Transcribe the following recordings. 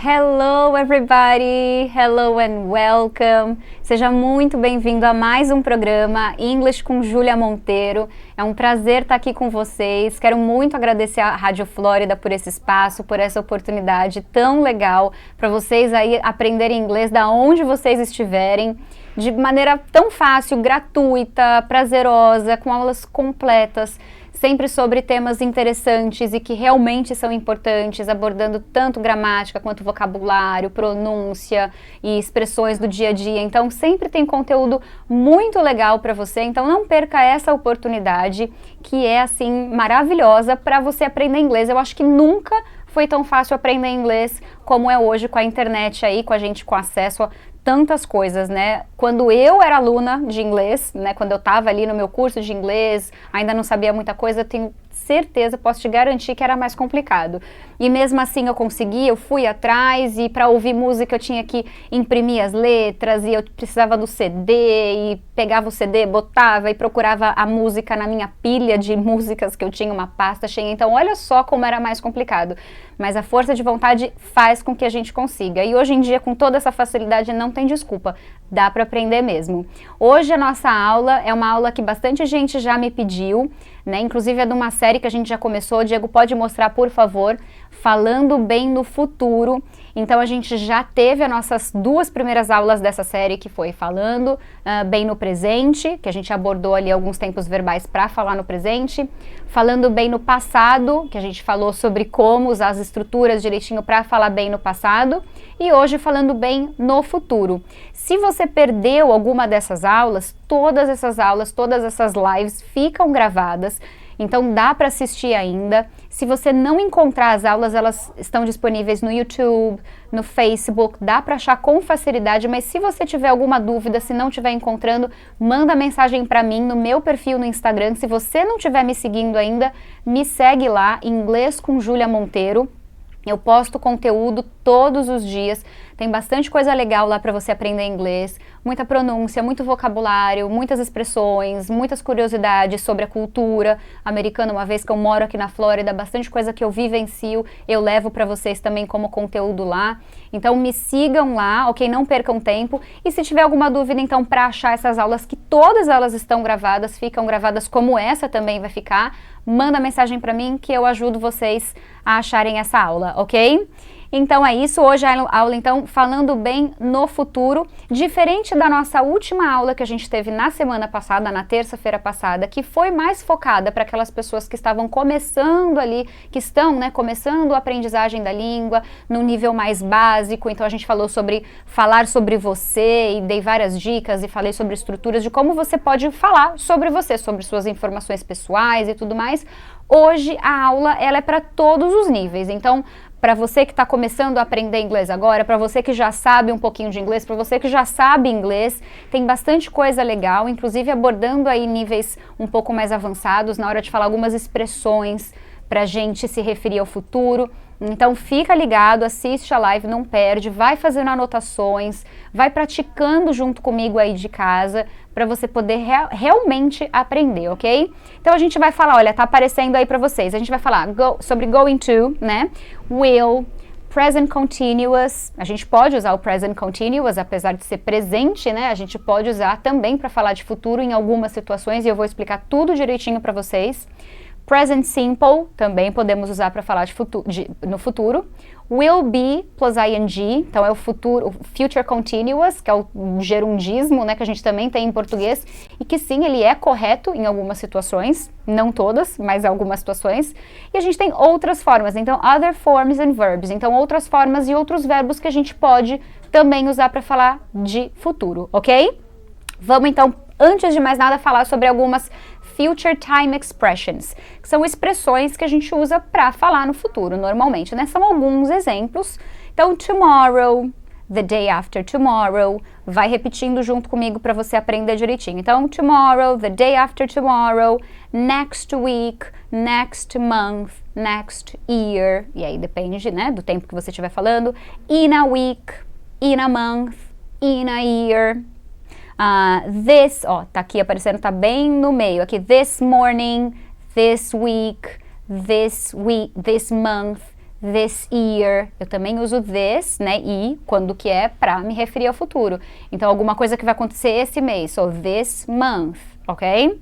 Hello everybody, hello and welcome. Seja muito bem-vindo a mais um programa English com Júlia Monteiro. É um prazer estar aqui com vocês. Quero muito agradecer à Rádio Flórida por esse espaço, por essa oportunidade tão legal para vocês aí aprenderem inglês da onde vocês estiverem, de maneira tão fácil, gratuita, prazerosa, com aulas completas, sempre sobre temas interessantes e que realmente são importantes, abordando tanto gramática quanto vocabulário, pronúncia e expressões do dia a dia. Então, sempre tem conteúdo muito legal para você. Então, não perca essa oportunidade que é, assim, maravilhosa para você aprender inglês. Eu acho que nunca foi tão fácil aprender inglês como é hoje com a internet aí, com a gente com acesso a tantas coisas, né? Quando eu era aluna de inglês, né? Quando eu estava ali no meu curso de inglês, ainda não sabia muita coisa, eu tenho certeza, posso te garantir que era mais complicado. E mesmo assim eu consegui, eu fui atrás e para ouvir música eu tinha que imprimir as letras e eu precisava do CD e pegava o CD, botava e procurava a música na minha pilha de músicas que eu tinha, uma pasta cheia. Então olha só como era mais complicado. Mas a força de vontade faz com que a gente consiga. E hoje em dia, com toda essa facilidade, não tem desculpa. Dá para aprender mesmo. Hoje a nossa aula é uma aula que bastante gente já me pediu, né? Inclusive é de uma série que a gente já começou. Diego, pode mostrar, por favor, falando bem no futuro. Então a gente já teve as nossas duas primeiras aulas dessa série, que foi falando bem no presente, que a gente abordou ali alguns tempos verbais para falar no presente, falando bem no passado, que a gente falou sobre como usar as estruturas direitinho para falar bem no passado, e hoje falando bem no futuro. Se você perdeu alguma dessas aulas, todas essas lives ficam gravadas, então dá para assistir ainda. Se você não encontrar as aulas, elas estão disponíveis no YouTube, no Facebook, dá para achar com facilidade, mas se você tiver alguma dúvida, se não estiver encontrando, manda mensagem para mim no meu perfil no Instagram. Se você não estiver me seguindo ainda, me segue lá, Inglês com Júlia Monteiro. Eu posto conteúdo todos os dias, tem bastante coisa legal lá para você aprender inglês, muita pronúncia, muito vocabulário, muitas expressões, muitas curiosidades sobre a cultura americana. Uma vez que eu moro aqui na Flórida, bastante coisa que eu vivencio, eu levo para vocês também como conteúdo lá. Então me sigam lá, ok? Não percam tempo. E se tiver alguma dúvida, então, para achar essas aulas, que todas elas estão gravadas, ficam gravadas como essa também vai ficar, manda mensagem para mim que eu ajudo vocês a acharem essa aula, ok? Então é isso, hoje a aula então falando bem no futuro, diferente da nossa última aula que a gente teve na semana passada, na terça-feira passada, que foi mais focada para aquelas pessoas que estavam começando ali, que estão, né, começando a aprendizagem da língua no nível mais básico. Então a gente falou sobre falar sobre você e dei várias dicas e falei sobre estruturas de como você pode falar sobre você, sobre suas informações pessoais e tudo mais. Hoje a aula ela é para todos os níveis, então para você que está começando a aprender inglês agora, para você que já sabe um pouquinho de inglês, para você que já sabe inglês, tem bastante coisa legal, inclusive abordando aí níveis um pouco mais avançados, na hora de falar algumas expressões para a gente se referir ao futuro. Então fica ligado, assiste a live, não perde, vai fazendo anotações, vai praticando junto comigo aí de casa, para você poder realmente aprender, ok? Então a gente vai falar, olha, tá aparecendo aí para vocês, a gente vai falar sobre going to, né? Will, present continuous, a gente pode usar o present continuous, apesar de ser presente, né? A gente pode usar também para falar de futuro em algumas situações e eu vou explicar tudo direitinho para vocês. Present simple, também podemos usar para falar no futuro. Will be plus ing, então é o future continuous, que é o gerundismo, né, que a gente também tem em português, e que sim, ele é correto em algumas situações, não todas, mas algumas situações. E a gente tem outras formas, então other forms and verbs, então outras formas e outros verbos que a gente pode também usar para falar de futuro, ok? Vamos então, antes de mais nada, falar sobre algumas future time expressions, que são expressões que a gente usa para falar no futuro, normalmente, né? São alguns exemplos. Então, tomorrow, the day after tomorrow, vai repetindo junto comigo para você aprender direitinho. Então, tomorrow, the day after tomorrow, next week, next month, next year, e aí depende, né, do tempo que você estiver falando, in a week, in a month, in a year. This, ó, tá aqui aparecendo, tá bem no meio, aqui, this morning, this week, this month, this year. Eu também uso this, né, e, quando que é, pra me referir ao futuro. Então, alguma coisa que vai acontecer esse mês. So, this month, ok?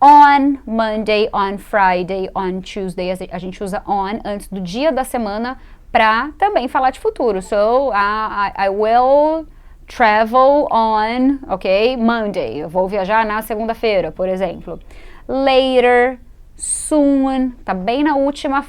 On Monday, on Friday, on Tuesday. A gente usa on antes do dia da semana pra também falar de futuro. So, I will travel on, ok? Monday. Eu vou viajar na segunda-feira, por exemplo. Later, soon, tá bem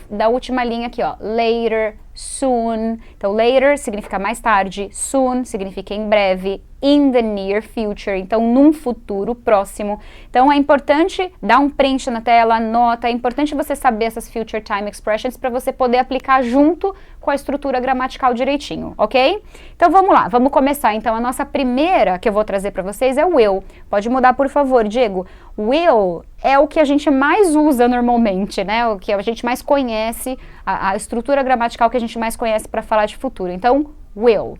da última linha aqui, ó. Later, soon. Então, later significa mais tarde, soon significa em breve, in the near future, então num futuro próximo. Então, é importante dar um print na tela, anota, é importante você saber essas future time expressions para você poder aplicar junto com a estrutura gramatical direitinho, ok? Então, vamos lá, vamos começar. Então, a nossa primeira que eu vou trazer para vocês é will. Pode mudar, por favor, Diego. Will é o que a gente mais usa normalmente, né? O que a gente mais conhece, a estrutura gramatical que a gente mais conhece para falar de futuro. Então, will.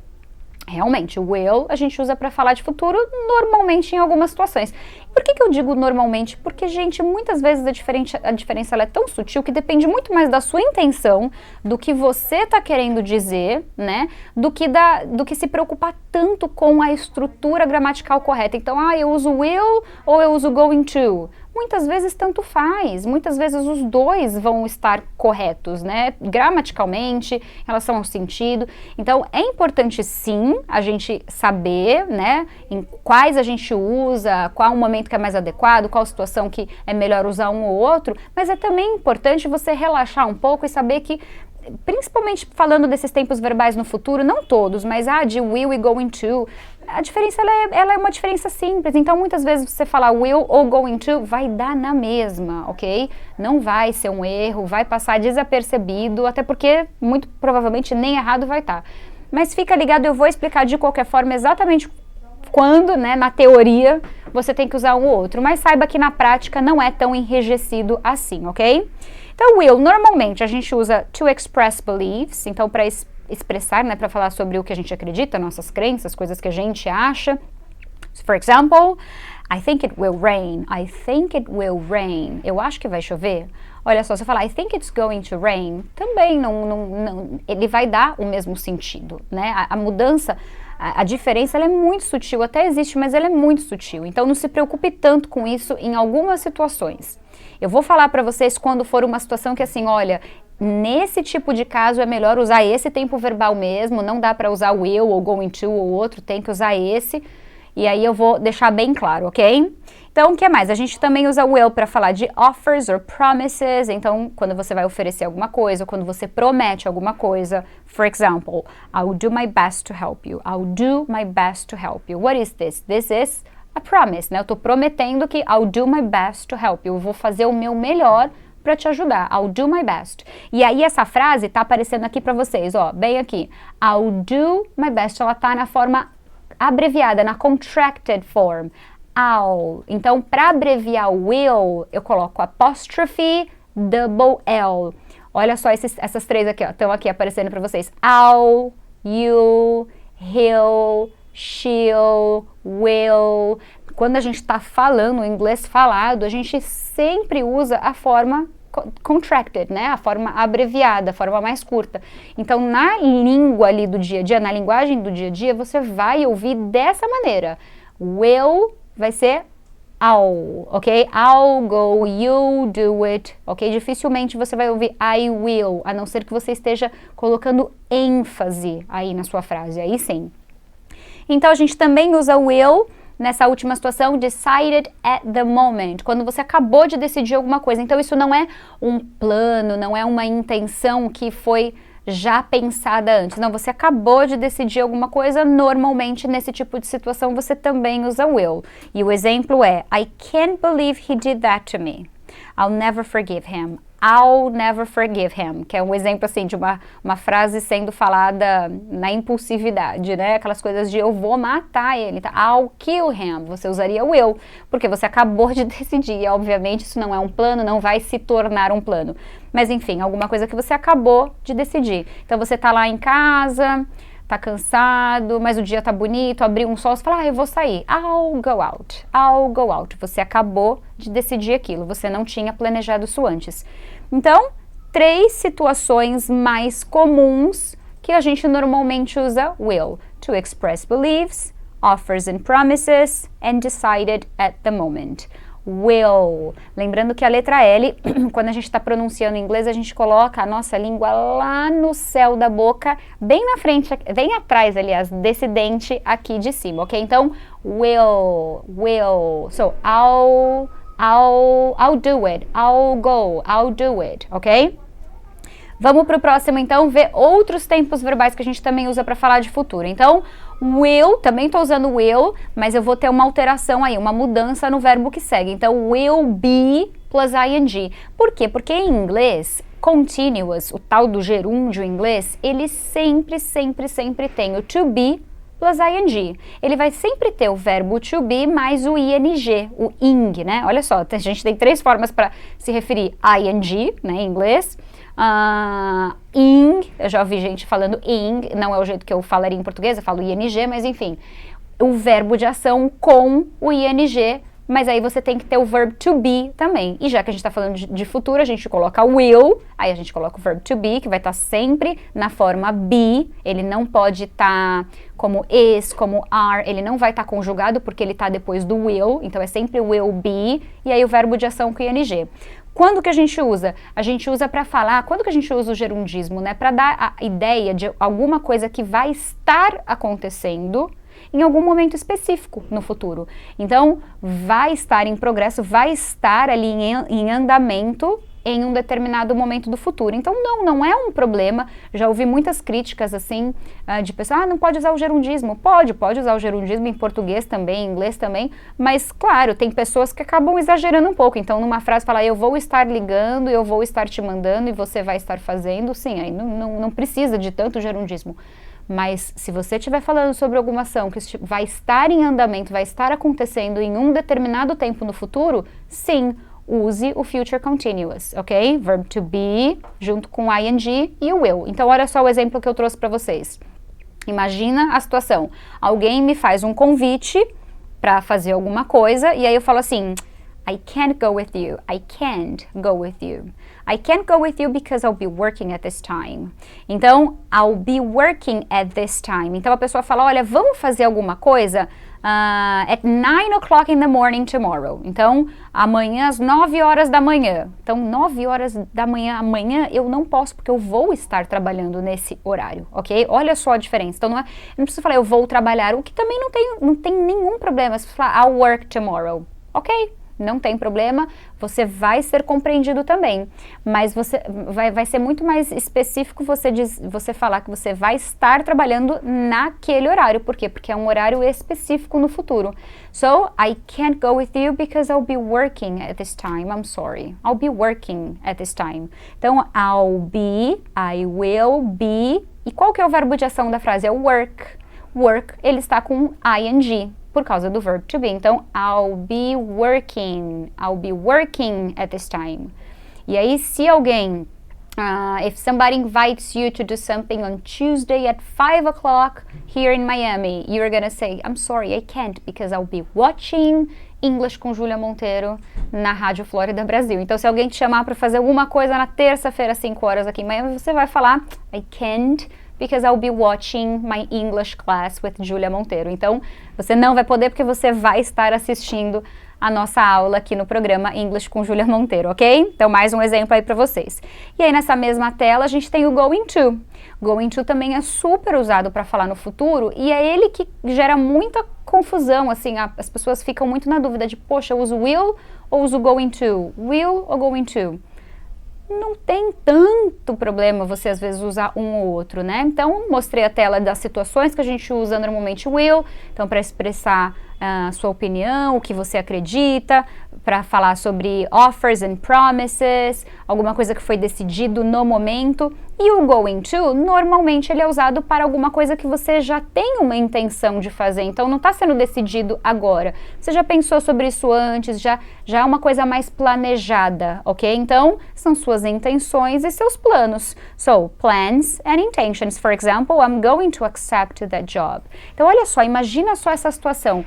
Realmente, will a gente usa para falar de futuro normalmente em algumas situações. Por que eu digo normalmente? Porque, gente, muitas vezes a diferença ela é tão sutil que depende muito mais da sua intenção, do que você está querendo dizer, né? Do que se preocupar tanto com a estrutura gramatical correta. Então, eu uso will ou eu uso going to? Muitas vezes tanto faz, muitas vezes os dois vão estar corretos, né? Gramaticalmente, em relação ao sentido. Então, é importante sim a gente saber, né? Em quais a gente usa, qual o momento que é mais adequado, qual situação que é melhor usar um ou outro, mas é também importante você relaxar um pouco e saber que, principalmente falando desses tempos verbais no futuro, não todos, mas de will e going to, a diferença ela é uma diferença simples. Então, muitas vezes você falar will ou going to vai dar na mesma, ok? Não vai ser um erro, vai passar desapercebido, até porque muito provavelmente nem errado vai estar. Mas fica ligado, eu vou explicar de qualquer forma exatamente quando, né, na teoria, você tem que usar um ou outro. Mas saiba que na prática não é tão enrijecido assim, ok? Então, will, normalmente a gente usa to express beliefs, então para expressar, né, para falar sobre o que a gente acredita, nossas crenças, coisas que a gente acha. For example, I think it will rain. I think it will rain. Eu acho que vai chover. Olha só, se eu falar I think it's going to rain, também não ele vai dar o mesmo sentido, né? A mudança, a diferença, ela é muito sutil, até existe, mas ela é muito sutil. Então, não se preocupe tanto com isso em algumas situações. Eu vou falar para vocês quando for uma situação que assim, olha, nesse tipo de caso é melhor usar esse tempo verbal mesmo, não dá para usar will ou going to ou outro, tem que usar esse. E aí eu vou deixar bem claro, ok? Então, o que mais? A gente também usa will para falar de offers or promises. Então, quando você vai oferecer alguma coisa, ou quando você promete alguma coisa. For example, I'll do my best to help you. I'll do my best to help you. What is this? This is a promise, né? Eu tô prometendo que I'll do my best to help you. Eu vou fazer o meu melhor para te ajudar. I'll do my best. E aí essa frase tá aparecendo aqui para vocês, ó, bem aqui. I'll do my best, ela tá na forma abreviada, na contracted form. I'll. Então, para abreviar will, eu coloco apostrophe double L. Olha só essas três aqui, ó, estão aqui aparecendo para vocês. I'll, you, he'll, she'll, will. Quando a gente está falando o inglês falado, a gente sempre usa a forma contracted, né? A forma abreviada, a forma mais curta. Então, na língua ali do dia a dia, na linguagem do dia a dia, você vai ouvir dessa maneira. Will vai ser I'll, ok? I'll go, you do it, ok? Dificilmente você vai ouvir I will, a não ser que você esteja colocando ênfase aí na sua frase, aí sim. Então, a gente também usa will nessa última situação, decided at the moment, quando você acabou de decidir alguma coisa. Então, isso não é um plano, não é uma intenção que foi já pensada antes. Não, você acabou de decidir alguma coisa, normalmente nesse tipo de situação você também usa will. E o exemplo é, I can't believe he did that to me. I'll never forgive him. I'll never forgive him, que é um exemplo assim de uma frase sendo falada na impulsividade, né? Aquelas coisas de eu vou matar ele, tá? I'll kill him, você usaria will, porque você acabou de decidir, e obviamente isso não é um plano, não vai se tornar um plano. Mas enfim, alguma coisa que você acabou de decidir. Então você tá lá em casa, tá cansado, mas o dia tá bonito, abriu um sol, você fala, eu vou sair. I'll go out. I'll go out. Você acabou de decidir aquilo, você não tinha planejado isso antes. Então, 3 situações mais comuns que a gente normalmente usa will. To express beliefs, offers and promises, and decided at the moment. Will. Lembrando que a letra L, quando a gente está pronunciando em inglês, a gente coloca a nossa língua lá no céu da boca, bem na frente, bem atrás, aliás, desse dente aqui de cima, ok? Então, will. So, I'll do it. I'll go. I'll do it, ok? Vamos para o próximo, então, ver outros tempos verbais que a gente também usa para falar de futuro. Então, will, também estou usando will, mas eu vou ter uma alteração aí, uma mudança no verbo que segue. Então, will be plus ing. Por quê? Porque em inglês, continuous, o tal do gerúndio em inglês, ele sempre tem o to be plus ing. Ele vai sempre ter o verbo to be mais o ing, o ing, né? Olha só, a gente tem 3 formas para se referir ing, né, em inglês. Ing, eu já ouvi gente falando ing, não é o jeito que eu falaria em português, eu falo ing, mas enfim, o verbo de ação com o ing, mas aí você tem que ter o verbo to be também. E já que a gente está falando de futuro, a gente coloca will, aí a gente coloca o verbo to be, que vai estar sempre na forma be, ele não pode estar como is, como are, ele não vai estar conjugado porque ele está depois do will, então é sempre will be, e aí o verbo de ação com ing. Quando que a gente usa? A gente usa para falar, quando que a gente usa o gerundismo, né? Para dar a ideia de alguma coisa que vai estar acontecendo em algum momento específico no futuro. Então, vai estar em progresso, vai estar ali em andamento em um determinado momento do futuro. Então, não é um problema. Já ouvi muitas críticas, assim, de pessoas, não pode usar o gerundismo. Pode usar o gerundismo em português também, em inglês também, mas, claro, tem pessoas que acabam exagerando um pouco. Então, numa frase, falar, eu vou estar ligando, eu vou estar te mandando e você vai estar fazendo, sim, aí não precisa de tanto gerundismo. Mas, se você estiver falando sobre alguma ação que vai estar em andamento, vai estar acontecendo em um determinado tempo no futuro, sim, use o future continuous, ok? Verb to be, junto com ing e o will. Então, olha só o exemplo que eu trouxe para vocês. Imagina a situação. Alguém me faz um convite para fazer alguma coisa e aí eu falo assim, I can't go with you. I can't go with you. I can't go with you because I'll be working at this time. Então, I'll be working at this time. Então, a pessoa fala, olha, vamos fazer alguma coisa at 9 o'clock in the morning tomorrow. Então, amanhã às 9 horas da manhã. Então, 9 horas da manhã, amanhã eu não posso porque eu vou estar trabalhando nesse horário, ok? Olha só a diferença. Então, não precisa falar eu vou trabalhar, o que também não tem nenhum problema. Se falar I'll work tomorrow, ok? Não tem problema, você vai ser compreendido também, mas você vai ser muito mais específico você falar que você vai estar trabalhando naquele horário. Por quê? Porque é um horário específico no futuro. So, I can't go with you because I'll be working at this time. I'm sorry. I'll be working at this time. Então, I'll be, I will be. E qual que é o verbo de ação da frase? É o work. Work, ele está com ing. Por causa do verb to be. Então, I'll be working at this time. E aí, se alguém, if somebody invites you to do something on Tuesday at 5 o'clock here in Miami, you're gonna say, I'm sorry, I can't, because I'll be watching English com Júlia Monteiro na Rádio Flórida Brasil. Então, se alguém te chamar para fazer alguma coisa na terça-feira, às 5 horas aqui em Miami, você vai falar, I can't, because I'll be watching my English class with Júlia Monteiro. Então, você não vai poder porque você vai estar assistindo a nossa aula aqui no programa English com Júlia Monteiro, ok? Então, mais um exemplo aí para vocês. E aí, nessa mesma tela, a gente tem o going to. Going to também é super usado para falar no futuro e é ele que gera muita confusão, assim, as pessoas ficam muito na dúvida de, poxa, eu uso will ou uso going to? Will ou going to? Não tem tanto problema você às vezes usar um ou outro, né? Então, mostrei a tela das situações que a gente usa normalmente will, então para expressar a sua opinião, o que você acredita, para falar sobre offers and promises, alguma coisa que foi decidido no momento. E o going to, normalmente ele é usado para alguma coisa que você já tem uma intenção de fazer, então não está sendo decidido agora. Você já pensou sobre isso antes, já é uma coisa mais planejada, ok? Então, são suas intenções e seus planos. So, plans and intentions. For example, I'm going to accept that job. Então, olha só, imagina só essa situação.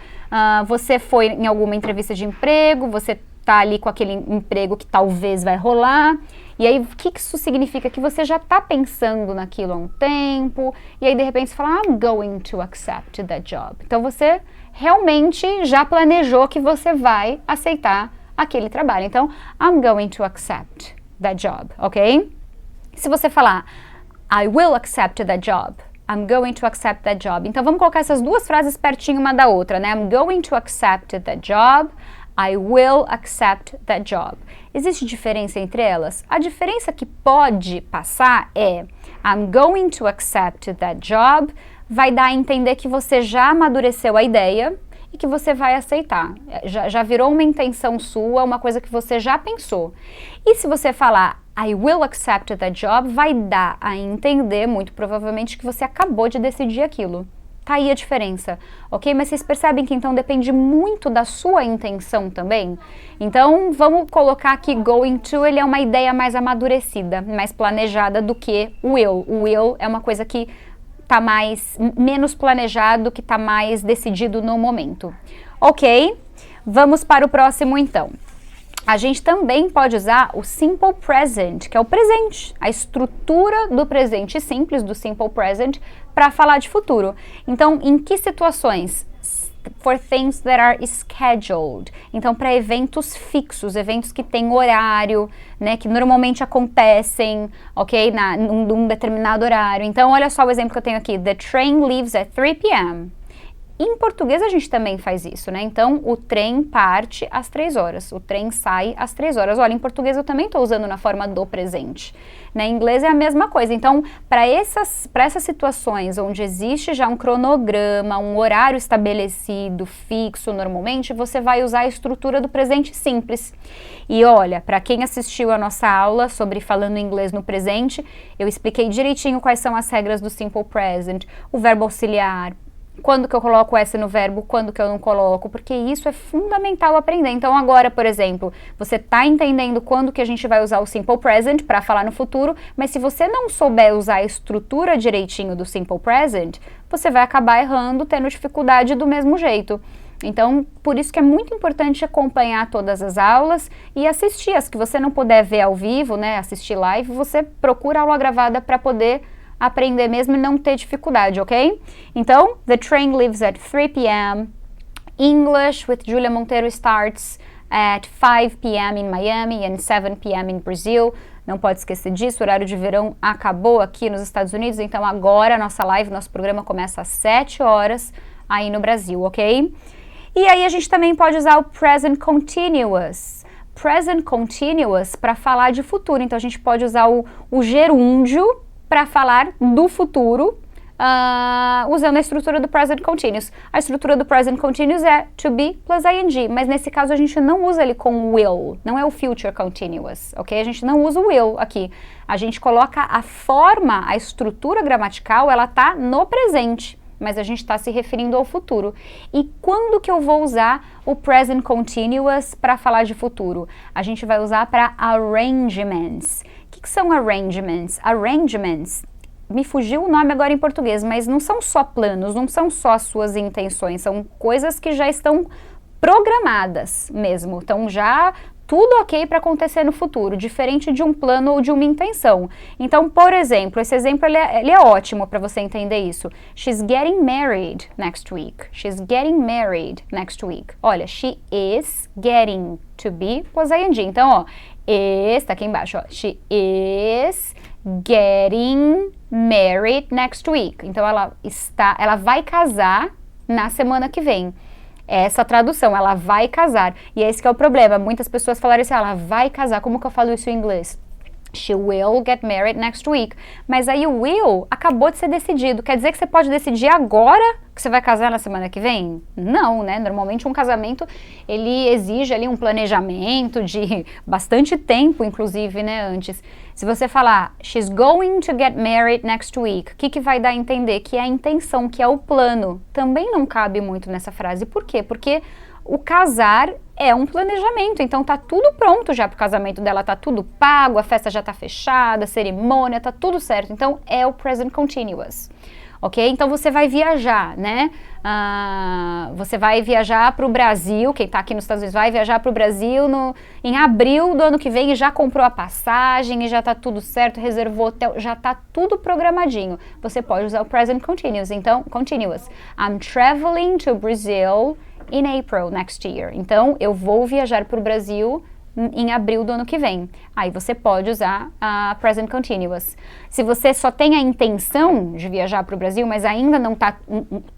Você foi em alguma entrevista de emprego, você tá ali com aquele emprego que talvez vai rolar, E aí, o que isso significa? Que você já está pensando naquilo há um tempo, e aí de repente você fala, I'm going to accept that job. Então você realmente já planejou que você vai aceitar aquele trabalho. Então, I'm going to accept that job, ok? Se você falar, I will accept that job, I'm going to accept that job. Então, vamos colocar essas duas frases pertinho uma da outra, né? I'm going to accept that job, I will accept that job. Existe diferença entre elas? A diferença que pode passar é I'm going to accept that job, vai dar a entender que você já amadureceu a ideia e que você vai aceitar. Já virou uma intenção sua, uma coisa que você já pensou. E se você falar I will accept that job, vai dar a entender, muito provavelmente, que você acabou de decidir aquilo. Tá aí a diferença, ok? Mas vocês percebem que então depende muito da sua intenção também? Então, vamos colocar aqui going to, ele é uma ideia mais amadurecida, mais planejada do que o will. O will é uma coisa que tá menos planejado, que tá mais decidido no momento. Ok? Vamos para o próximo então. A gente também pode usar o simple present, que é o presente, a estrutura do presente simples, do simple present, para falar de futuro. Então, em que situações? For things that are scheduled. Então, para eventos fixos, eventos que têm horário, né, que normalmente acontecem, ok, num determinado horário. Então, olha só o exemplo que eu tenho aqui. The train leaves at 3 p.m. Em português a gente também faz isso, né? Então, o trem parte às 3 horas, o trem sai às 3 horas. Olha, em português eu também estou usando na forma do presente. Na inglês é a mesma coisa. Então, para essas situações onde existe já um cronograma, um horário estabelecido, fixo normalmente, você vai usar a estrutura do presente simples. E olha, para quem assistiu a nossa aula sobre falando inglês no presente, eu expliquei direitinho quais são as regras do simple present, o verbo auxiliar, quando que eu coloco S no verbo, quando que eu não coloco, porque isso é fundamental aprender. Então agora, por exemplo, você está entendendo quando que a gente vai usar o simple present para falar no futuro, mas se você não souber usar a estrutura direitinho do simple present, você vai acabar errando, tendo dificuldade do mesmo jeito. Então, por isso que é muito importante acompanhar todas as aulas e assistir. As que você não puder ver ao vivo, né, assistir live, você procura a aula gravada para poder aprender mesmo e não ter dificuldade, ok? Então, the train leaves at 3 p.m. English with Julia Monteiro starts at 5 p.m. in Miami and 7 p.m. in Brazil. Não pode esquecer disso, o horário de verão acabou aqui nos Estados Unidos, então agora a nossa live, nosso programa começa às 7 horas aí no Brasil, ok? E aí a gente também pode usar o present continuous. Present continuous para falar de futuro, então a gente pode usar o gerúndio para falar do futuro, usando a estrutura do present continuous. A estrutura do present continuous é to be plus ing, mas nesse caso a gente não usa ele com will, não é o future continuous, ok? A gente não usa o will aqui. A gente coloca a forma, a estrutura gramatical, ela tá no presente, mas a gente está se referindo ao futuro. E quando que eu vou usar o present continuous para falar de futuro? A gente vai usar para arrangements. O que são arrangements? Arrangements, me fugiu o nome agora em português, mas não são só planos, não são só as suas intenções, são coisas que já estão programadas mesmo, então já tudo ok para acontecer no futuro, diferente de um plano ou de uma intenção. Então, por exemplo, esse exemplo ele é ótimo para você entender isso. She's getting married next week. She's getting married next week. Olha, she is getting to be plus ing. Então, ó, tá aqui embaixo, ó. She is getting married next week. Então, ela vai casar na semana que vem. Essa tradução, ela vai casar. E esse que é o problema. Muitas pessoas falaram assim, ela vai casar. Como que eu falo isso em inglês? She will get married next week. Mas aí o will acabou de ser decidido. Quer dizer que você pode decidir agora que você vai casar na semana que vem? Não, né? Normalmente um casamento, ele exige ali um planejamento de bastante tempo, inclusive, né, antes. Se você falar, she's going to get married next week, o que vai dar a entender? Que é a intenção, que é o plano. Também não cabe muito nessa frase. Por quê? Porque o casar é um planejamento, então tá tudo pronto já pro casamento dela, tá tudo pago, a festa já tá fechada, a cerimônia, tá tudo certo. Então é o present continuous, ok? Então você vai viajar, né? Você vai viajar para o Brasil, quem está aqui nos Estados Unidos vai viajar para o Brasil em abril do ano que vem e já comprou a passagem e já está tudo certo, reservou hotel, já está tudo programadinho. Você pode usar o present continuous. Então, continuous. I'm traveling to Brazil in April next year. Então, eu vou viajar para o Brasil em abril do ano que vem. Aí você pode usar a present continuous. Se você só tem a intenção de viajar para o Brasil, mas ainda não está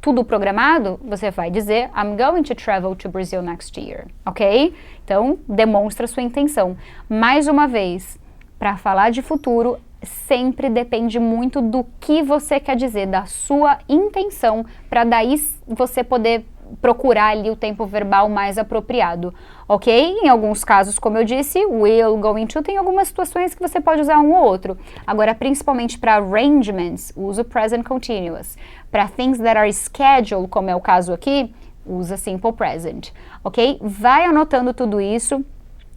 tudo programado, você vai dizer I'm going to travel to Brazil next year, ok? Então, demonstra sua intenção. Mais uma vez, para falar de futuro, sempre depende muito do que você quer dizer, da sua intenção, para daí você poder procurar ali o tempo verbal mais apropriado, ok? Em alguns casos, como eu disse, will, going to, tem algumas situações que você pode usar um ou outro. Agora, principalmente para arrangements, usa o present continuous. Para things that are scheduled, como é o caso aqui, usa simple present, ok? Vai anotando tudo isso.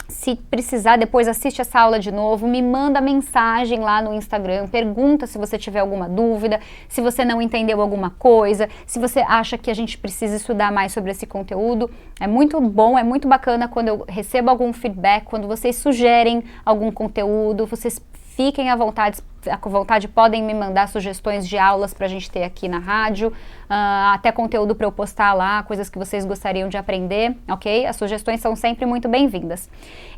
Se precisar, depois assiste essa aula de novo, me manda mensagem lá no Instagram, pergunta se você tiver alguma dúvida, se você não entendeu alguma coisa, se você acha que a gente precisa estudar mais sobre esse conteúdo. É muito bom, é muito bacana quando eu recebo algum feedback, quando vocês sugerem algum conteúdo, vocês fiquem à vontade, podem me mandar sugestões de aulas para a gente ter aqui na rádio, até conteúdo para eu postar lá, coisas que vocês gostariam de aprender, ok? As sugestões são sempre muito bem-vindas.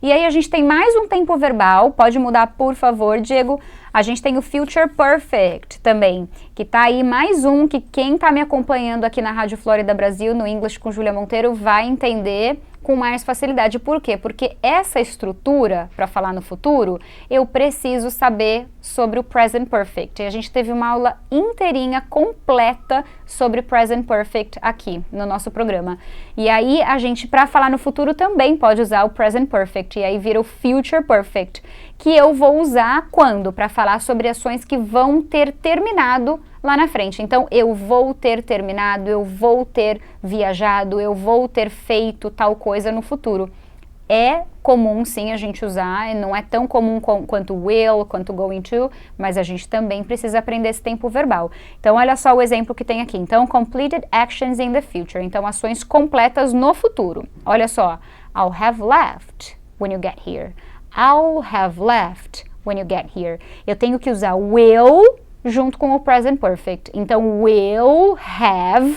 E aí a gente tem mais um tempo verbal, pode mudar por favor, Diego. A gente tem o Future Perfect também, que tá aí mais um que quem tá me acompanhando aqui na Rádio Flórida Brasil, no English com Júlia Monteiro, vai entender com mais facilidade. Por quê? Porque essa estrutura, para falar no futuro, eu preciso saber sobre o Present Perfect. E a gente teve uma aula inteirinha, completa, sobre Present Perfect aqui no nosso programa. E aí a gente, para falar no futuro, também pode usar o Present Perfect. E aí vira o Future Perfect, que eu vou usar quando? Para falar sobre ações que vão ter terminado lá na frente. Então, eu vou ter terminado, eu vou ter viajado, eu vou ter feito tal coisa no futuro. É comum, sim, a gente usar, não é tão comum quanto will, quanto going to, mas a gente também precisa aprender esse tempo verbal. Então, olha só o exemplo que tem aqui. Então, completed actions in the future. Então, ações completas no futuro. Olha só. I'll have left when you get here. I'll have left when you get here. Eu tenho que usar will junto com o present perfect. Então, will have.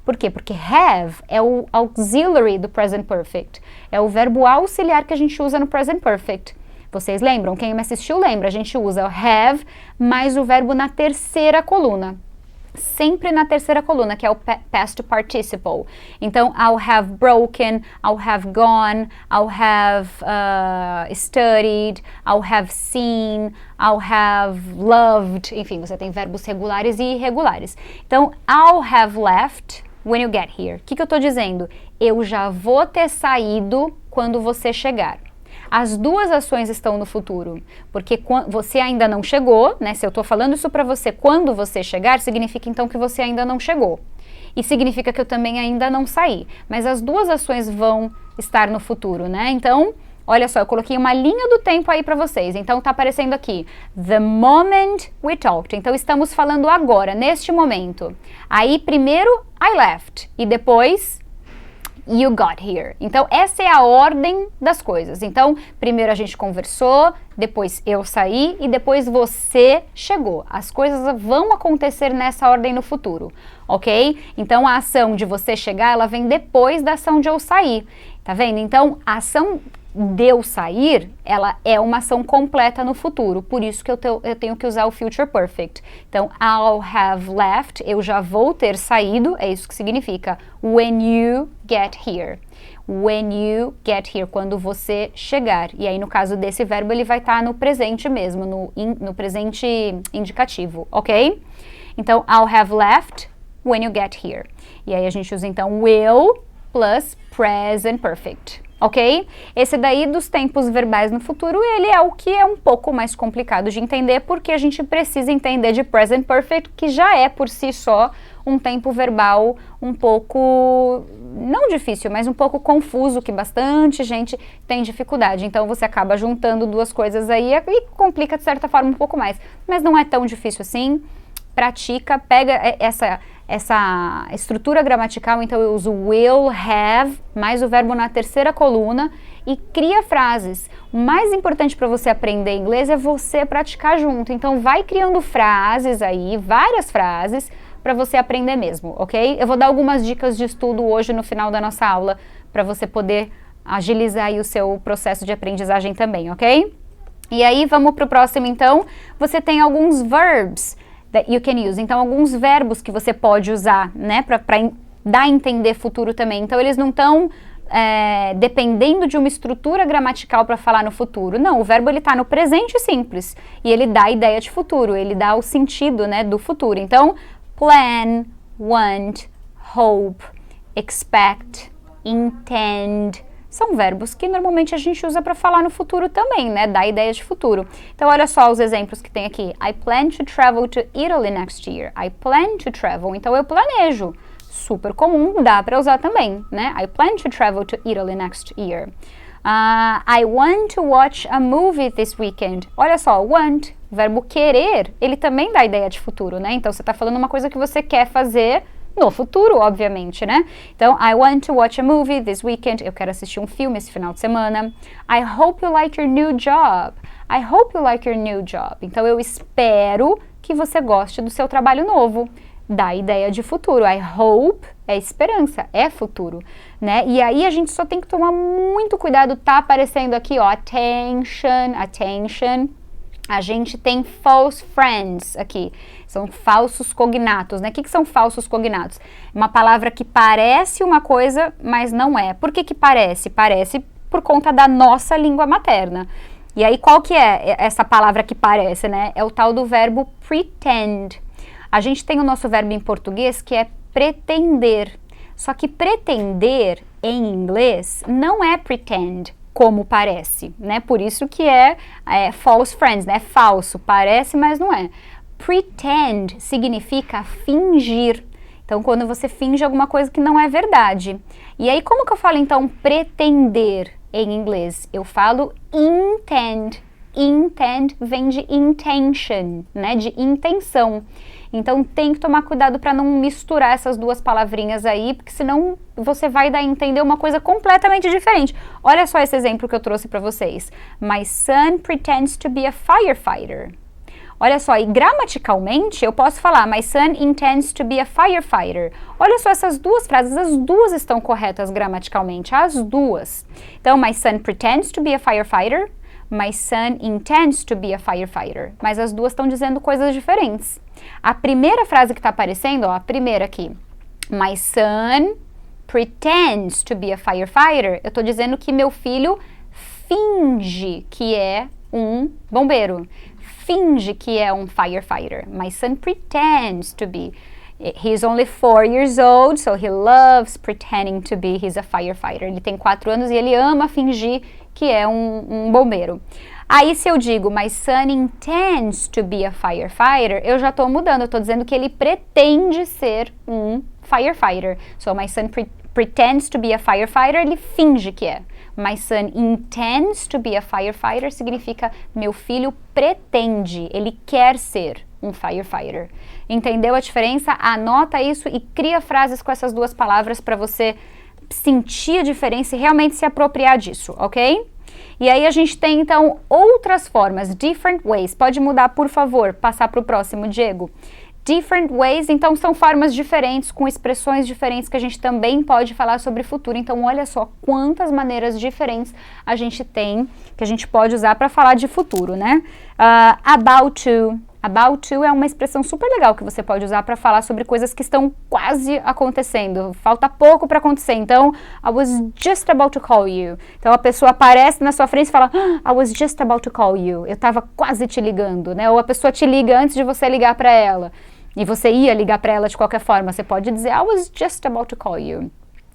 Por quê? Porque have é o auxiliary do present perfect. É o verbo auxiliar que a gente usa no present perfect. Vocês lembram? Quem me assistiu lembra. A gente usa o have mais o verbo na terceira coluna. Sempre na terceira coluna, que é o past participle. Então, I'll have broken, I'll have gone, I'll have studied, I'll have seen, I'll have loved. Enfim, você tem verbos regulares e irregulares. Então, I'll have left when you get here. O que eu estou dizendo? Eu já vou ter saído quando você chegar. As duas ações estão no futuro, porque você ainda não chegou, né? Se eu estou falando isso para você quando você chegar, significa então que você ainda não chegou. E significa que eu também ainda não saí. Mas as duas ações vão estar no futuro, né? Então, olha só, eu coloquei uma linha do tempo aí para vocês. Então, tá aparecendo aqui, the moment we talked. Então, estamos falando agora, neste momento. Aí, primeiro, I left. E depois, you got here. Então, essa é a ordem das coisas. Então, primeiro a gente conversou, depois eu saí e depois você chegou. As coisas vão acontecer nessa ordem no futuro, ok? Então, a ação de você chegar, ela vem depois da ação de eu sair. Tá vendo? Então, a ação de eu sair, ela é uma ação completa no futuro. Por isso que eu tenho que usar o Future Perfect. Então, I'll have left, eu já vou ter saído, é isso que significa. When you get here. When you get here, quando você chegar. E aí, no caso desse verbo, ele vai estar no presente mesmo, no presente indicativo, ok? Então, I'll have left when you get here. E aí, a gente usa, então, will plus present perfect. Ok? Esse daí dos tempos verbais no futuro, ele é o que é um pouco mais complicado de entender, porque a gente precisa entender de present perfect, que já é por si só um tempo verbal um pouco, não difícil, mas um pouco confuso, que bastante gente tem dificuldade. Então você acaba juntando duas coisas aí e complica de certa forma um pouco mais. Mas não é tão difícil assim. pratica, pega essa estrutura gramatical, então eu uso will, have, mais o verbo na terceira coluna e cria frases. O mais importante para você aprender inglês é você praticar junto. Então vai criando frases aí, várias frases, para você aprender mesmo, ok? Eu vou dar algumas dicas de estudo hoje no final da nossa aula para você poder agilizar aí o seu processo de aprendizagem também, ok? E aí vamos para o próximo então. Você tem alguns verbs that you can use. Então, alguns verbos que você pode usar, né, para dar a entender futuro também. Então, eles não estão dependendo de uma estrutura gramatical para falar no futuro. Não, o verbo ele está no presente simples e ele dá a ideia de futuro, ele dá o sentido, né, do futuro. Então, plan, want, hope, expect, intend, são verbos que normalmente a gente usa para falar no futuro também, né? Dá ideia de futuro. Então, olha só os exemplos que tem aqui. I plan to travel to Italy next year. I plan to travel. Então, eu planejo. Super comum, dá para usar também, né? I plan to travel to Italy next year. I want to watch a movie this weekend. Olha só, want, o verbo querer, ele também dá ideia de futuro, né? Então, você está falando uma coisa que você quer fazer no futuro, obviamente, né? Então, I want to watch a movie this weekend. Eu quero assistir um filme esse final de semana. I hope you like your new job. I hope you like your new job. Então, eu espero que você goste do seu trabalho novo. Dá ideia de futuro. I hope é esperança, é futuro, né? E aí a gente só tem que tomar muito cuidado. Tá aparecendo aqui, ó, attention, attention. A gente tem false friends aqui, são falsos cognatos, né? O que são falsos cognatos? Uma palavra que parece uma coisa, mas não é. Por que parece? Parece por conta da nossa língua materna. E aí, qual que é essa palavra que parece, né? É o tal do verbo pretend. A gente tem o nosso verbo em português que é pretender. Só que pretender, em inglês, não é pretend, como parece, né? Por isso que é false friends, né? Falso, parece, mas não é. Pretend significa fingir. Então, quando você finge alguma coisa que não é verdade. E aí, como que eu falo, então, pretender em inglês? Eu falo intend. Intend vem de intention, né? De intenção. Então, tem que tomar cuidado para não misturar essas duas palavrinhas aí, porque senão você vai dar a entender uma coisa completamente diferente. Olha só esse exemplo que eu trouxe para vocês. My son pretends to be a firefighter. Olha só, e gramaticalmente eu posso falar my son intends to be a firefighter. Olha só essas duas frases, as duas estão corretas gramaticalmente, as duas. Então, my son pretends to be a firefighter. My son intends to be a firefighter. Mas as duas estão dizendo coisas diferentes. A primeira frase que está aparecendo, ó, a primeira aqui. My son pretends to be a firefighter. Eu estou dizendo que meu filho finge que é um bombeiro. Finge que é um firefighter. My son pretends to be. He's only 4 years old, so he loves pretending to be. He's a firefighter. Ele tem 4 anos e ele ama fingir que é um bombeiro. Aí se eu digo, my son intends to be a firefighter, eu já estou mudando, eu estou dizendo que ele pretende ser um firefighter. So my son pretends to be a firefighter, ele finge que é. My son intends to be a firefighter significa meu filho pretende, ele quer ser um firefighter. Entendeu a diferença? Anota isso e cria frases com essas duas palavras para você sentir a diferença e realmente se apropriar disso, ok? E aí a gente tem então outras formas, different ways. Pode mudar, por favor, passar para o próximo, Diego. Different ways, então são formas diferentes, com expressões diferentes que a gente também pode falar sobre futuro. Então olha só quantas maneiras diferentes a gente tem, que a gente pode usar para falar de futuro, né? About to. About to é uma expressão super legal que você pode usar para falar sobre coisas que estão quase acontecendo. Falta pouco para acontecer. Então, I was just about to call you. Então, a pessoa aparece na sua frente e fala, I was just about to call you. Eu estava quase te ligando, né? Ou a pessoa te liga antes de você ligar para ela. E você ia ligar para ela de qualquer forma. Você pode dizer, I was just about to call you.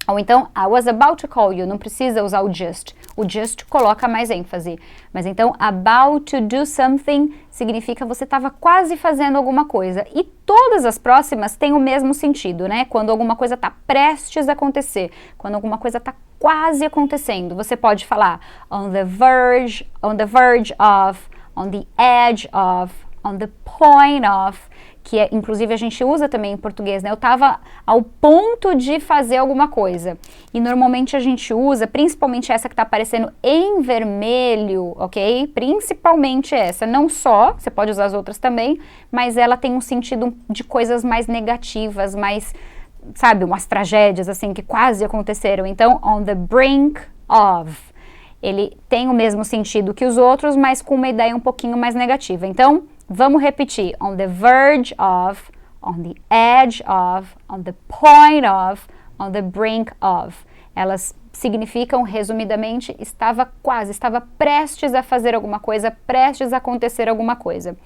Ou então, I was about to call you. Não precisa usar o just. O just coloca mais ênfase. Mas então, about to do something significa você estava quase fazendo alguma coisa. E todas as próximas têm o mesmo sentido, né? Quando alguma coisa está prestes a acontecer. Quando alguma coisa está quase acontecendo. Você pode falar on the verge of, on the edge of, on the point of, que inclusive a gente usa também em português, né? Eu estava ao ponto de fazer alguma coisa. E normalmente a gente usa, principalmente essa que está aparecendo em vermelho, ok? Principalmente essa, não só, você pode usar as outras também, mas ela tem um sentido de coisas mais negativas, mais, sabe, umas tragédias assim que quase aconteceram. Então, on the brink of. Ele tem o mesmo sentido que os outros, mas com uma ideia um pouquinho mais negativa. Então, vamos repetir. On the verge of, on the edge of, on the point of, on the brink of. Elas significam, resumidamente, estava prestes a fazer alguma coisa, prestes a acontecer alguma coisa.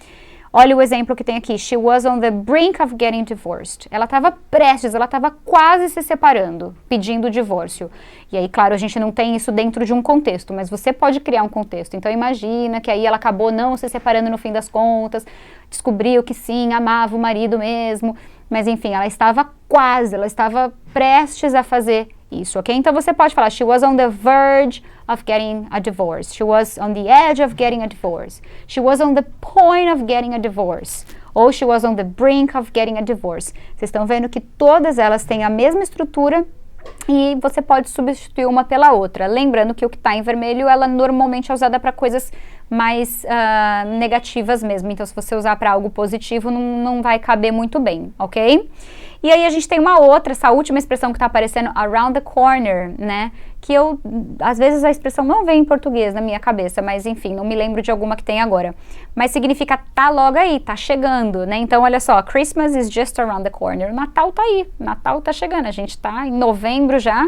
Olha o exemplo que tem aqui. She was on the brink of getting divorced. Ela estava prestes, ela estava quase se separando, pedindo divórcio. E aí, claro, a gente não tem isso dentro de um contexto, mas você pode criar um contexto. Então, imagina que aí ela acabou não se separando no fim das contas, descobriu que sim, amava o marido mesmo, mas enfim, ela estava quase, ela estava prestes a fazer isso, ok? Então, você pode falar, she was on the verge of getting a divorce. She was on the edge of getting a divorce. She was on the point of getting a divorce. Ou she was on the brink of getting a divorce. Vocês estão vendo que todas elas têm a mesma estrutura e você pode substituir uma pela outra. Lembrando que o que está em vermelho, ela normalmente é usada para coisas mais negativas mesmo. Então, se você usar para algo positivo, não vai caber muito bem, ok? E aí a gente tem uma outra, essa última expressão que está aparecendo, around the corner, né? Que às vezes a expressão não vem em português na minha cabeça, mas enfim, não me lembro de alguma que tem agora. Mas significa tá logo aí, tá chegando, né? Então, olha só, Christmas is just around the corner. O Natal tá aí, Natal tá chegando. A gente tá em novembro já,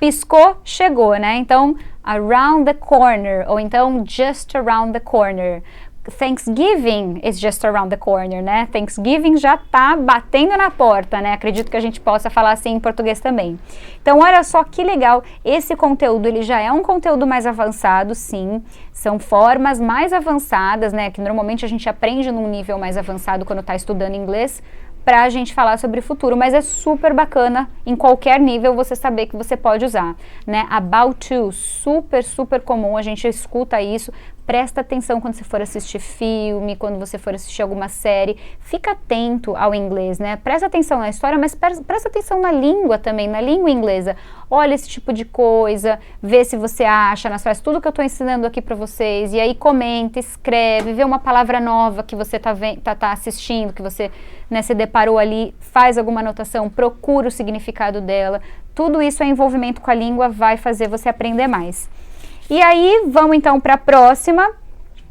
piscou, chegou, né? Então, around the corner, ou então just around the corner. Thanksgiving is just around the corner, né? Thanksgiving já tá batendo na porta, né? Acredito que a gente possa falar assim em português também. Então, olha só que legal, esse conteúdo, ele já é um conteúdo mais avançado, sim. São formas mais avançadas, né? Que normalmente a gente aprende num nível mais avançado quando tá estudando inglês, para a gente falar sobre futuro, mas é super bacana em qualquer nível você saber que você pode usar, né? About to, super comum, a gente escuta isso. Presta atenção quando você for assistir filme, quando você for assistir alguma série, fica atento ao inglês, né? Presta atenção na história, mas presta atenção na língua também, na língua inglesa. Olha esse tipo de coisa, vê se você acha nas frases, tudo que eu estou ensinando aqui para vocês, e aí comenta, escreve, vê uma palavra nova que você tá assistindo, que você, né, se deparou ali, faz alguma anotação, procura o significado dela. Tudo isso é envolvimento com a língua, vai fazer você aprender mais. E aí, vamos então para a próxima.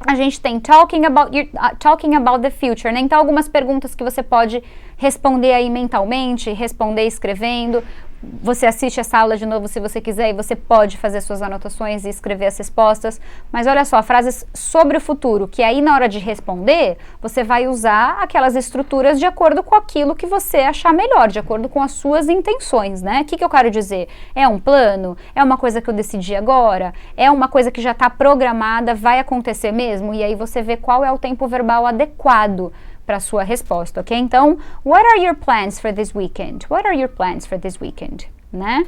A gente tem talking about the future, né? Então, algumas perguntas que você pode responder aí mentalmente, responder escrevendo. Você assiste essa aula de novo se você quiser e você pode fazer suas anotações e escrever as respostas. Mas olha só, frases sobre o futuro, que aí na hora de responder, você vai usar aquelas estruturas de acordo com aquilo que você achar melhor, de acordo com as suas intenções, né? O que eu quero dizer? É um plano? É uma coisa que eu decidi agora? É uma coisa que já está programada, vai acontecer mesmo? E aí você vê qual é o tempo verbal adequado para sua resposta, ok? Então, what are your plans for this weekend? What are your plans for this weekend? Né?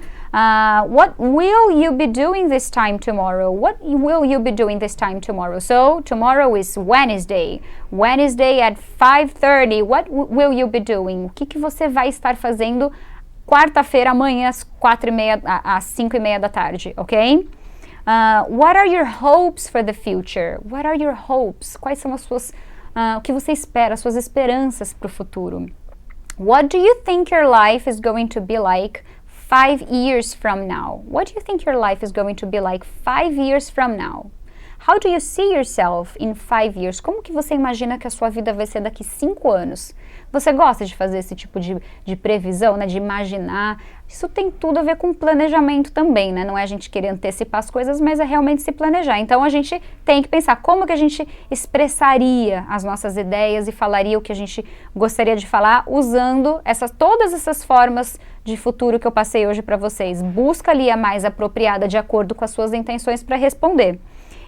What will you be doing this time tomorrow? What will you be doing this time tomorrow? So, tomorrow is Wednesday. Wednesday at 5:30. What will you be doing? O que você vai estar fazendo quarta-feira, amanhã, às 4:30, às 5:30 da tarde, ok? What are your hopes for the future? What are your hopes? Quais são as suas o que você espera, suas esperanças para o futuro? What do you think your life is going to be like 5 years from now? What do you think your life is going to be like 5 years from now? How do you see yourself in 5 years? Como que você imagina que a sua vida vai ser daqui 5 anos? Você gosta de fazer esse tipo de previsão, né? De imaginar? Isso tem tudo a ver com planejamento também, né? Não é a gente querer antecipar as coisas, mas é realmente se planejar. Então, a gente tem que pensar como que a gente expressaria as nossas ideias e falaria o que a gente gostaria de falar usando todas essas formas de futuro que eu passei hoje para vocês. Busca ali a mais apropriada de acordo com as suas intenções para responder.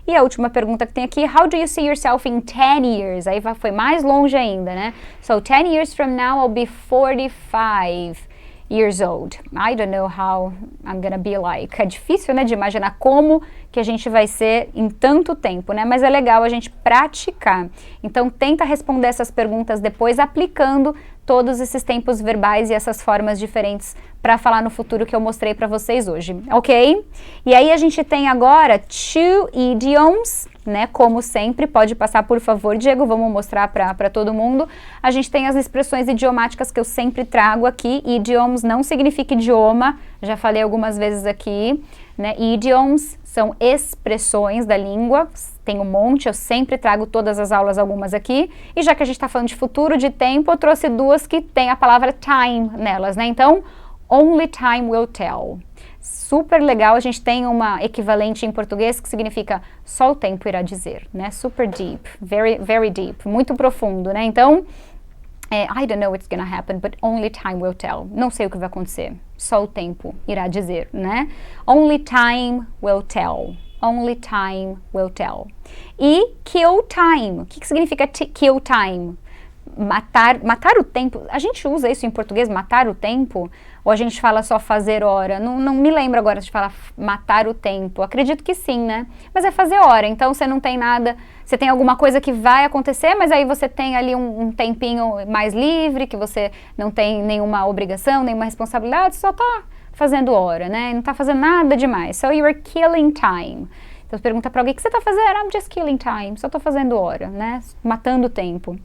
E a última pergunta que tem aqui, how do you see yourself in 10 years? Aí foi mais longe ainda, né? So, 10 years from now, I'll be 45 years old. I don't know how I'm gonna be like. É difícil, né, de imaginar como que a gente vai ser em tanto tempo, né? Mas é legal a gente praticar. Então, tenta responder essas perguntas depois, aplicando todos esses tempos verbais e essas formas diferentes para falar no futuro que eu mostrei para vocês hoje, ok? E aí a gente tem agora two idioms, né? Como sempre, pode passar por favor, Diego, vamos mostrar para todo mundo. A gente tem as expressões idiomáticas que eu sempre trago aqui. Idioms não significa idioma, já falei algumas vezes aqui, né? Idioms são expressões da língua, tem um monte, eu sempre trago todas as aulas, algumas aqui. E já que a gente está falando de futuro, de tempo, eu trouxe duas que tem a palavra time nelas, né? Então, only time will tell. Super legal, a gente tem uma equivalente em português que significa só o tempo irá dizer, né? Super deep, very, very deep, muito profundo, né? Então, I don't know what's gonna happen, but only time will tell. Não sei o que vai acontecer, só o tempo irá dizer, né? Only time will tell. Only time will tell. E kill time. O que significa kill time? Matar o tempo. A gente usa isso em português, matar o tempo? Ou a gente fala só fazer hora? Não me lembro agora de falar matar o tempo. Acredito que sim, né? Mas é fazer hora, então você não tem nada, você tem alguma coisa que vai acontecer, mas aí você tem ali um tempinho mais livre, que você não tem nenhuma obrigação, nenhuma responsabilidade, só tá fazendo hora, né? Não tá fazendo nada demais. So you are killing time. Então você pergunta pra alguém, o que você tá fazendo? I'm just killing time. Só tô fazendo hora, né? Matando o tempo.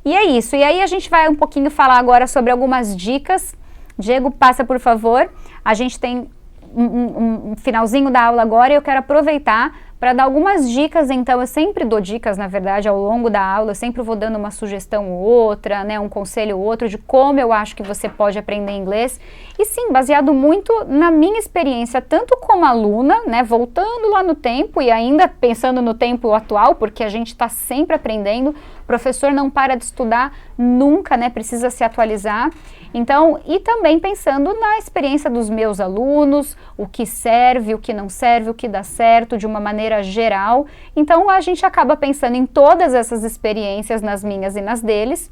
E é isso. E aí a gente vai um pouquinho falar agora sobre algumas dicas. Diego, passa por favor. A gente tem um finalzinho da aula agora e eu quero aproveitar para dar algumas dicas. Então, eu sempre dou dicas, na verdade, ao longo da aula. Eu sempre vou dando uma sugestão ou outra, né, um conselho ou outro de como eu acho que você pode aprender inglês. E sim, baseado muito na minha experiência, tanto como aluna, né, voltando lá no tempo e ainda pensando no tempo atual, porque a gente está sempre aprendendo. O professor não para de estudar nunca, né, precisa se atualizar. Então, e também pensando na experiência dos meus alunos, o que serve, o que não serve, o que dá certo de uma maneira geral. Então, a gente acaba pensando em todas essas experiências, nas minhas e nas deles,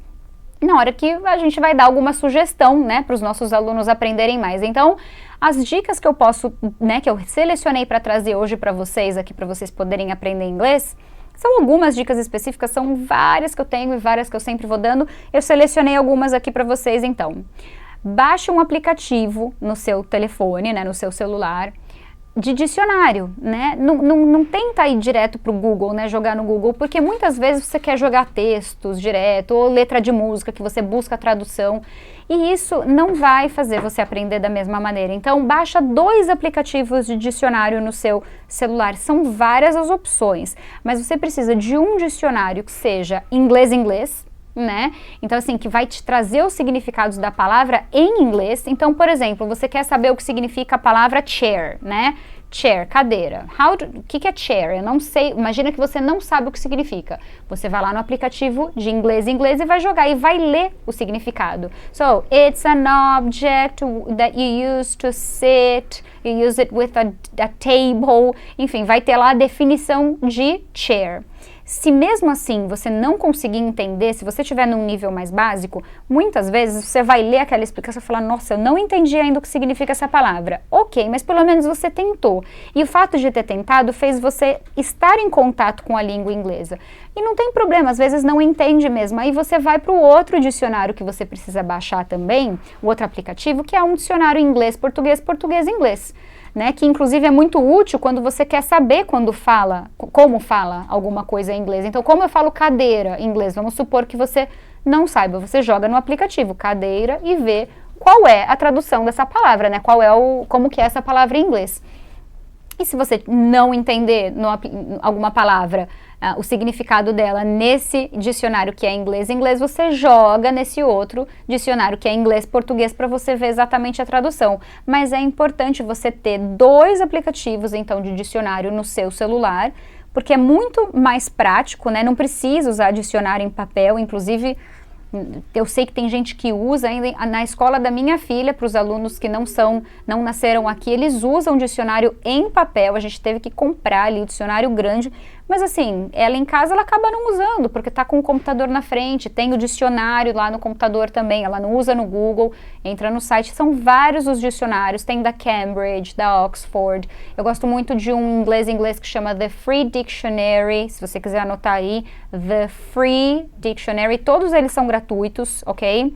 na hora que a gente vai dar alguma sugestão, né, para os nossos alunos aprenderem mais. Então, as dicas que eu posso, né, que eu selecionei para trazer hoje para vocês aqui, para vocês poderem aprender inglês, são algumas dicas específicas, são várias que eu tenho e várias que eu sempre vou dando. Eu selecionei algumas aqui para vocês, então. Baixe um aplicativo no seu telefone, né, no seu celular, de dicionário, né? Não tenta ir direto para o Google, né, jogar no Google, porque muitas vezes você quer jogar textos direto, ou letra de música, que você busca a tradução, e isso não vai fazer você aprender da mesma maneira. Então, baixa 2 aplicativos de dicionário no seu celular. São várias as opções, mas você precisa de um dicionário que seja inglês-inglês, né? Então, assim, que vai te trazer os significados da palavra em inglês. Então, por exemplo, você quer saber o que significa a palavra chair, né? Chair, cadeira. O que é chair? Eu não sei. Imagina que você não sabe o que significa. Você vai lá no aplicativo de inglês e vai jogar e vai ler o significado. So, it's an object that you use to sit, you use it with a table. Enfim, vai ter lá a definição de chair. Se mesmo assim você não conseguir entender, se você estiver num nível mais básico, muitas vezes você vai ler aquela explicação e falar, nossa, eu não entendi ainda o que significa essa palavra. Ok, mas pelo menos você tentou. E o fato de ter tentado fez você estar em contato com a língua inglesa. E não tem problema, às vezes não entende mesmo. Aí você vai para o outro dicionário que você precisa baixar também, o outro aplicativo, que é um dicionário inglês-português, português-inglês. Né, que inclusive é muito útil quando você quer saber como fala alguma coisa em inglês. Então, como eu falo cadeira em inglês, vamos supor que você não saiba, você joga no aplicativo cadeira e vê qual é a tradução dessa palavra, né? Como que é essa palavra em inglês. E se você não entender alguma palavra, o significado dela nesse dicionário que é inglês, você joga nesse outro dicionário que é inglês-português para você ver exatamente a tradução. Mas é importante você ter 2 aplicativos, então, de dicionário no seu celular, porque é muito mais prático, né? Não precisa usar dicionário em papel, inclusive eu sei que tem gente que usa ainda na escola da minha filha, para os alunos que não nasceram aqui, eles usam dicionário em papel, a gente teve que comprar ali o dicionário grande, mas assim, ela em casa ela acaba não usando, porque tá com o computador na frente, tem o dicionário lá no computador também, ela não usa no Google, entra no site, são vários os dicionários, tem da Cambridge, da Oxford, eu gosto muito de um inglês que chama The Free Dictionary, se você quiser anotar aí, The Free Dictionary, todos eles são gratuitos, ok?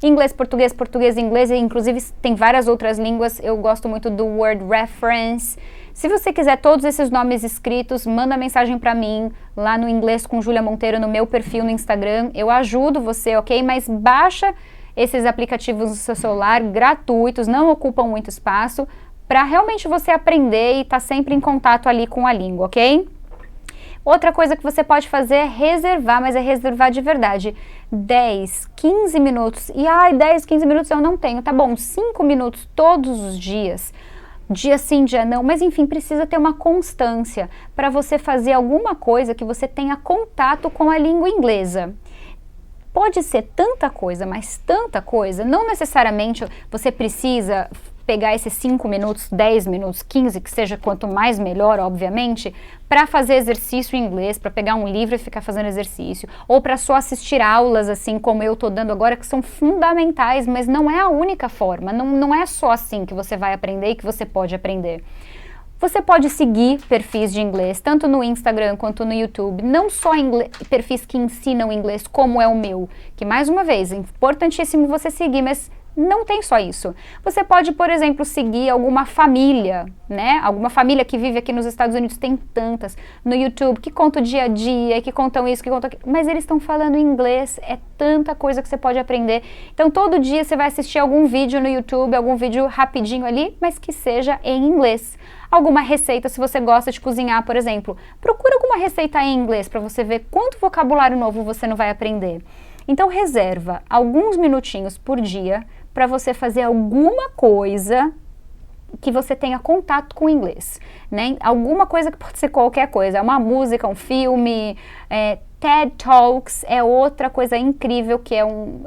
Inglês, português, inglês, e inclusive tem várias outras línguas, eu gosto muito do Word Reference. Se você quiser todos esses nomes escritos, manda mensagem para mim, lá no Inglês com Julia Monteiro, no meu perfil no Instagram, eu ajudo você, ok? Mas baixa esses aplicativos no seu celular, gratuitos, não ocupam muito espaço, para realmente você aprender e estar sempre em contato ali com a língua, ok? Outra coisa que você pode fazer é reservar, mas é reservar de verdade. 10, 15 minutos. E 10, 15 minutos eu não tenho. Tá bom, 5 minutos todos os dias. Dia sim, dia não. Mas enfim, precisa ter uma constância para você fazer alguma coisa que você tenha contato com a língua inglesa. Pode ser tanta coisa, mas tanta coisa. Não necessariamente você precisa pegar esses 5 minutos, 10 minutos, 15, que seja quanto mais melhor, obviamente, para fazer exercício em inglês, para pegar um livro e ficar fazendo exercício, ou para só assistir aulas, assim como eu estou dando agora, que são fundamentais, mas não é a única forma, não é só assim que você vai aprender e que você pode aprender. Você pode seguir perfis de inglês, tanto no Instagram quanto no YouTube, não só perfis que ensinam inglês, como é o meu, que mais uma vez, é importantíssimo você seguir, mas não tem só isso. Você pode, por exemplo, seguir alguma família, né? Alguma família que vive aqui nos Estados Unidos, tem tantas, no YouTube, que contam o dia a dia, que contam isso, que contam aquilo, mas eles estão falando inglês, é tanta coisa que você pode aprender. Então, todo dia você vai assistir algum vídeo no YouTube, algum vídeo rapidinho ali, mas que seja em inglês. Alguma receita, se você gosta de cozinhar, por exemplo, procura alguma receita em inglês para você ver quanto vocabulário novo você não vai aprender. Então, reserva alguns minutinhos por dia para você fazer alguma coisa que você tenha contato com o inglês, né? Alguma coisa que pode ser qualquer coisa, uma música, um filme, TED Talks é outra coisa incrível, que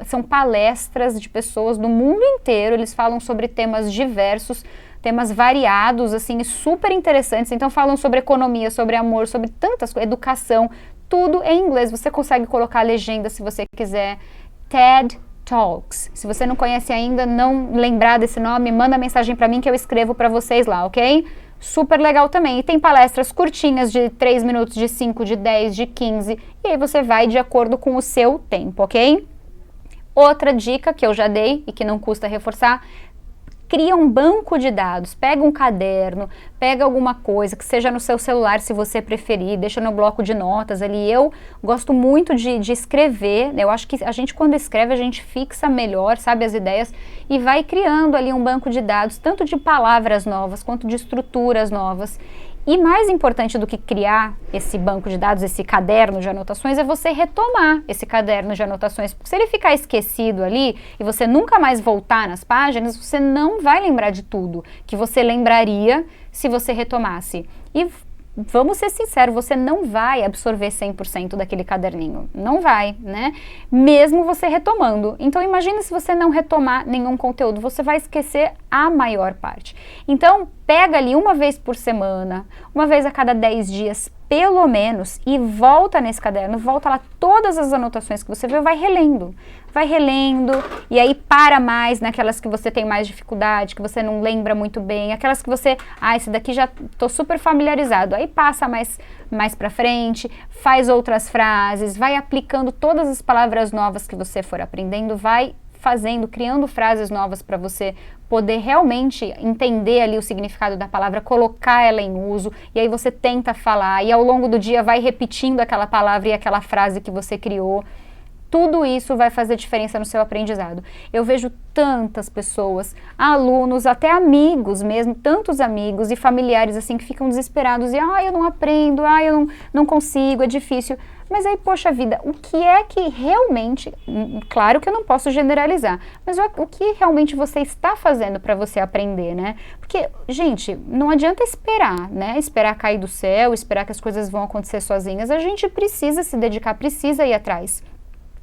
são palestras de pessoas do mundo inteiro, eles falam sobre temas diversos, temas variados, assim, super interessantes, então falam sobre economia, sobre amor, sobre tantas coisas, educação, tudo em inglês, você consegue colocar a legenda se você quiser, TED Talks. Se você não conhece ainda, não lembrar desse nome, manda mensagem para mim que eu escrevo para vocês lá, ok? Super legal também. E tem palestras curtinhas de 3 minutos, de 5, de 10, de 15, e aí você vai de acordo com o seu tempo, ok? Outra dica que eu já dei e que não custa reforçar, cria um banco de dados, pega um caderno, pega alguma coisa que seja no seu celular, se você preferir, deixa no bloco de notas ali. Eu gosto muito de escrever, eu acho que a gente quando escreve a gente fixa melhor, sabe, as ideias e vai criando ali um banco de dados, tanto de palavras novas quanto de estruturas novas. E mais importante do que criar esse banco de dados, esse caderno de anotações, é você retomar esse caderno de anotações. Porque se ele ficar esquecido ali e você nunca mais voltar nas páginas, você não vai lembrar de tudo que você lembraria se você retomasse. E vamos ser sinceros, você não vai absorver 100% daquele caderninho. Não vai, né? Mesmo você retomando. Então, imagine se você não retomar nenhum conteúdo, você vai esquecer a maior parte. Então, pega ali uma vez por semana, uma vez a cada 10 dias, pelo menos, e volta nesse caderno, volta lá todas as anotações que você viu, vai relendo, e aí para mais naquelas que você tem mais dificuldade, que você não lembra muito bem, aquelas que você, esse daqui já tô super familiarizado, aí passa mais pra frente, faz outras frases, vai aplicando todas as palavras novas que você for aprendendo, vai fazendo, criando frases novas para você poder realmente entender ali o significado da palavra, colocar ela em uso, e aí você tenta falar, e ao longo do dia vai repetindo aquela palavra e aquela frase que você criou. Tudo isso vai fazer diferença no seu aprendizado. Eu vejo tantas pessoas, alunos, até amigos mesmo, tantos amigos e familiares assim que ficam desesperados e eu não aprendo, eu não consigo, é difícil. Mas aí, poxa vida, o que é que realmente, claro que eu não posso generalizar, mas o que realmente você está fazendo para você aprender, né? Porque, gente, não adianta esperar, né? Esperar cair do céu, esperar que as coisas vão acontecer sozinhas. A gente precisa se dedicar, precisa ir atrás.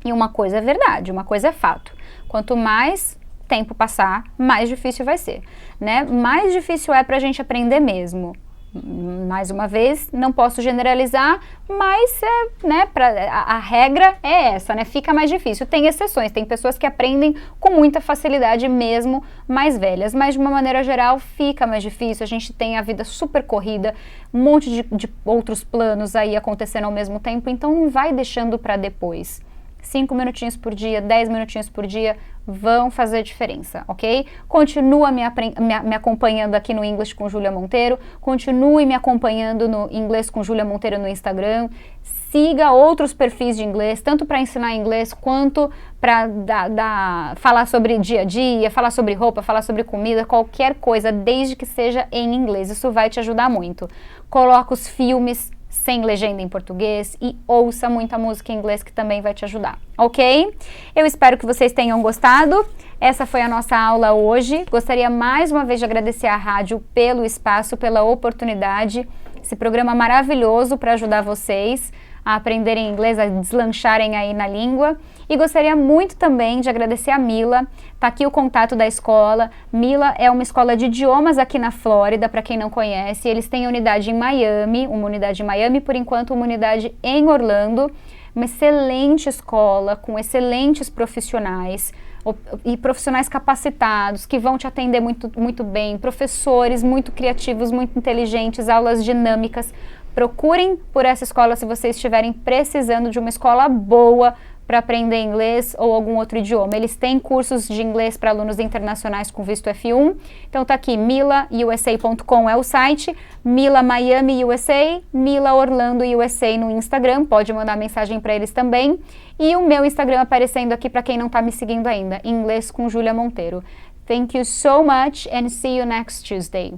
E uma coisa é verdade, uma coisa é fato. Quanto mais tempo passar, mais difícil vai ser, né? Mais difícil é pra gente aprender mesmo Mais uma vez, não posso generalizar, mas né, a regra é essa, né? Fica mais difícil. Tem exceções, tem pessoas que aprendem com muita facilidade mesmo mais velhas, mas de uma maneira geral fica mais difícil. A gente tem a vida super corrida, um monte de outros planos aí acontecendo ao mesmo tempo, então não vai deixando para depois. 5 minutinhos por dia, 10 minutinhos por dia vão fazer diferença, ok? Continua me acompanhando aqui no English com Julia Monteiro, continue me acompanhando no Inglês com Julia Monteiro no Instagram, siga outros perfis de inglês, tanto para ensinar inglês quanto para falar sobre dia a dia, falar sobre roupa, falar sobre comida, qualquer coisa, desde que seja em inglês, isso vai te ajudar muito. Coloca os filmes sem legenda em português e ouça muita música em inglês que também vai te ajudar, ok? Eu espero que vocês tenham gostado. Essa foi a nossa aula hoje. Gostaria mais uma vez de agradecer à rádio pelo espaço, pela oportunidade, esse programa maravilhoso para ajudar vocês a aprenderem inglês, a deslancharem aí na língua. E gostaria muito também de agradecer a Mila, tá aqui o contato da escola. Mila é uma escola de idiomas aqui na Flórida, para quem não conhece. Eles têm unidade em Miami, uma unidade em Miami, por enquanto uma unidade em Orlando. Uma excelente escola, com excelentes profissionais e profissionais capacitados, que vão te atender muito, muito bem, professores muito criativos, muito inteligentes, aulas dinâmicas. Procurem por essa escola se vocês estiverem precisando de uma escola boa para aprender inglês ou algum outro idioma. Eles têm cursos de inglês para alunos internacionais com visto F1. Então tá aqui, milausa.com é o site, Mila Miami USA, Mila Orlando USA no Instagram, pode mandar mensagem para eles também. E o meu Instagram aparecendo aqui para quem não está me seguindo ainda, Inglês com Julia Monteiro. Thank you so much and see you next Tuesday.